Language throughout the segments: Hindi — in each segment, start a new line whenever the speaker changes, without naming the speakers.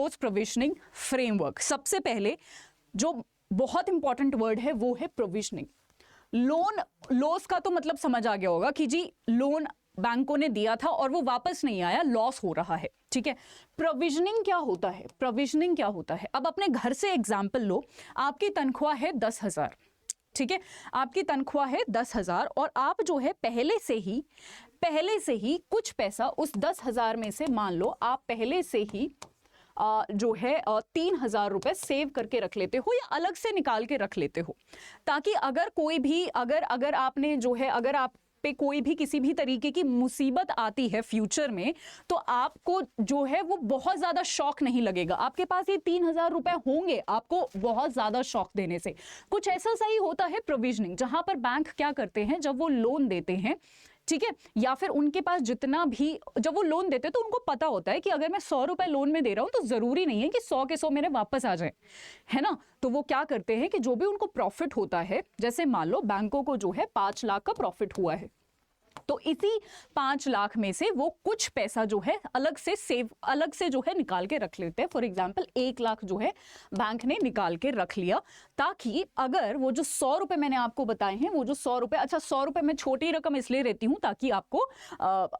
Loss provisioning framework. सबसे पहले जो बहुत इंपॉर्टेंट वर्ड है वो है प्रोविजनिंग। लोन लॉस का तो मतलब समझ आ गया होगा कि जी लोन बैंकों ने दिया था और वो वापस नहीं आया, लॉस हो रहा है, ठीक है। प्रोविजनिंग क्या होता है? प्रोविजनिंग क्या होता है? अब अपने घर से एग्जाम्पल लो, आपकी तनख्वाह है 10,000, ठीक है, आपकी तनख्वाह है 10,000 और आप जो है पहले से ही कुछ पैसा उस 10,000 में से, मान लो आप पहले से ही जो है 3,000 रुपए सेव करके रख लेते हो या अलग से निकाल के रख लेते हो, ताकि अगर कोई भी अगर आपने जो है अगर आप पे कोई भी किसी भी तरीके की मुसीबत आती है फ्यूचर में, तो आपको जो है वो बहुत ज्यादा शॉक नहीं लगेगा। आपके पास ये 3,000 रुपए होंगे आपको बहुत ज्यादा शॉक देने से। कुछ ऐसा सही होता है प्रोविजनिंग, जहां पर बैंक क्या करते हैं जब वो लोन देते हैं, ठीक है, या फिर उनके पास जितना भी, जब वो लोन देते हैं तो उनको पता होता है कि अगर मैं 100 रुपए लोन में दे रहा हूं तो जरूरी नहीं है कि 100 के 100 मेरे वापस आ जाए, है ना। तो वो क्या करते हैं कि जो भी उनको प्रॉफिट होता है, जैसे मान लो बैंकों को जो है 5 लाख का प्रॉफिट हुआ है, तो इसी 5 लाख में से वो कुछ पैसा जो है अलग से जो है निकाल के रख लेते हैं। फॉर एग्जांपल 1 लाख जो है बैंक ने निकाल के रख लिया, ताकि अगर वो जो 100 रुपए मैंने आपको बताए हैं, वो जो 100 रुपए, अच्छा 100 रुपए में छोटी रकम इसलिए रहती हूं ताकि आपको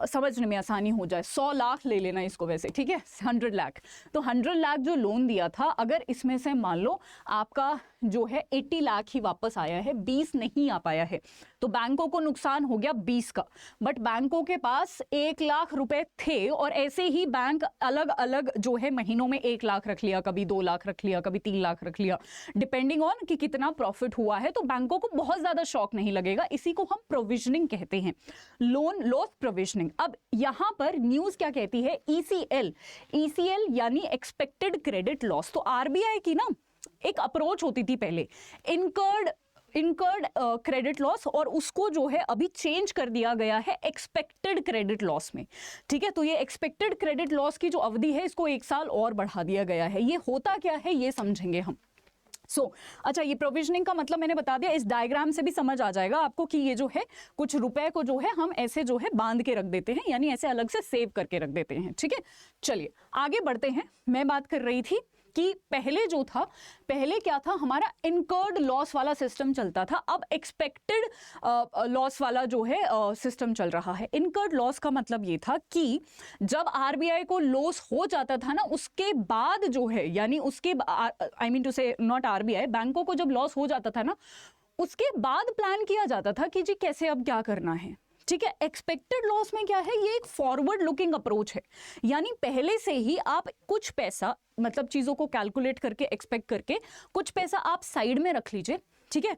समझने में आसानी हो जाए। 100 लाख ले लेना इसको वैसे, ठीक है, 100 लाख। तो 100 लाख जो लोन दिया था, अगर इसमें से मान लो आपका जो है 80 लाख ही वापस आया है, 20 नहीं आ पाया है, तो बैंकों को नुकसान हो गया 20 का। बट बैंकों के पास 1 लाख रुपए थे और ऐसे ही बैंक अलग अलग जो है महीनों में 1 लाख रख लिया, कभी 2 लाख रख लिया, कभी 3 लाख रख लिया, डिपेंडिंग ऑन कि कितना प्रॉफिट हुआ है। तो बैंकों को बहुत ज्यादा शॉक नहीं लगेगा। इसी को हम प्रोविजनिंग कहते हैं, लोन लॉस प्रोविजनिंग। अब यहां पर न्यूज क्या कहती है? ईसीएल यानी एक्सपेक्टेड क्रेडिट लॉस। तो आरबीआई की ना एक अप्रोच होती थी पहले, इनकर्ड क्रेडिट लॉस, और उसको जो है अभी चेंज कर दिया गया है एक्सपेक्टेड क्रेडिट लॉस में, ठीक है। तो ये एक्सपेक्टेड क्रेडिट लॉस की जो अवधि है इसको 1 साल और बढ़ा दिया गया है। ये होता क्या है ये समझेंगे हम। अच्छा, ये प्रोविजनिंग का मतलब मैंने बता दिया, इस डायग्राम से भी समझ आ जाएगा आपको कि ये जो है कुछ रुपए को जो है हम ऐसे जो है बांध के रख देते हैं, यानी ऐसे अलग से सेव करके रख देते हैं, ठीक है। चलिए आगे बढ़ते हैं। मैं बात कर रही थी कि पहले क्या था, हमारा इनकर्ड लॉस वाला सिस्टम चलता था, अब एक्सपेक्टेड लॉस वाला जो है सिस्टम चल रहा है। इनकर्ड लॉस का मतलब ये था कि जब आरबीआई को लॉस हो जाता था ना, उसके बाद जो है, यानी उसके आई मीन टू से नॉट आरबीआई, बैंकों को जब लॉस हो जाता था ना, उसके बाद प्लान किया जाता था कि जी कैसे अब क्या करना है, ठीक है। एक्सपेक्टेड लॉस में क्या है, ये एक फॉरवर्ड लुकिंग अप्रोच है, यानी पहले से ही आप कुछ पैसा, मतलब चीजों को कैलकुलेट करके, एक्सपेक्ट करके कुछ पैसा आप साइड में रख लीजिए, ठीक है,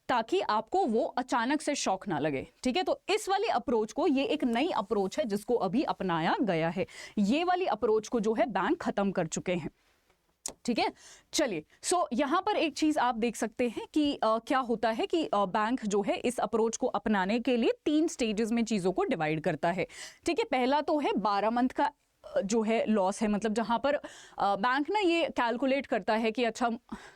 ताकि आपको वो अचानक से शॉक ना लगे, ठीक है। तो इस वाली अप्रोच को, ये एक नई अप्रोच है जिसको अभी अपनाया गया है। ये वाली अप्रोच को जो है बैंक खत्म कर चुके हैं, ठीक है। चलिए, यहां पर एक चीज आप देख सकते हैं कि क्या होता है कि बैंक जो है इस अप्रोच को अपनाने के लिए 3 स्टेजेस में चीजों को डिवाइड करता है, ठीक है। पहला तो है 12 मंथ का जो है लॉस है, मतलब जहां पर बैंक ना ये कैलकुलेट करता है कि अच्छा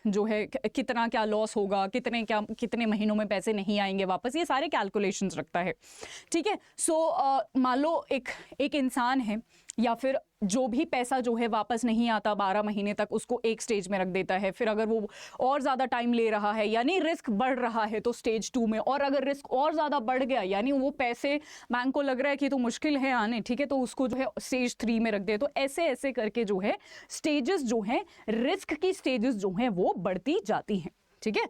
जो है कितना क्या लॉस होगा, कितने महीनों में पैसे नहीं आएंगे वापस, ये सारे कैलकुलेशंस रखता है, ठीक है। मान लो एक इंसान है, या फिर जो भी पैसा जो है वापस नहीं आता 12 महीने तक, उसको एक स्टेज में रख देता है। फिर अगर वो और ज़्यादा टाइम ले रहा है, यानी रिस्क बढ़ रहा है, तो स्टेज 2 में, और अगर रिस्क और ज़्यादा बढ़ गया, यानी वो पैसे बैंक को लग रहा है कि तो मुश्किल है आने, ठीक है, तो उसको जो है स्टेज 3 में रख दे। तो ऐसे ऐसे करके जो है स्टेजेस जो हैं, रिस्क की स्टेजेस जो हैं वो बढ़ती जाती हैं, ठीक है।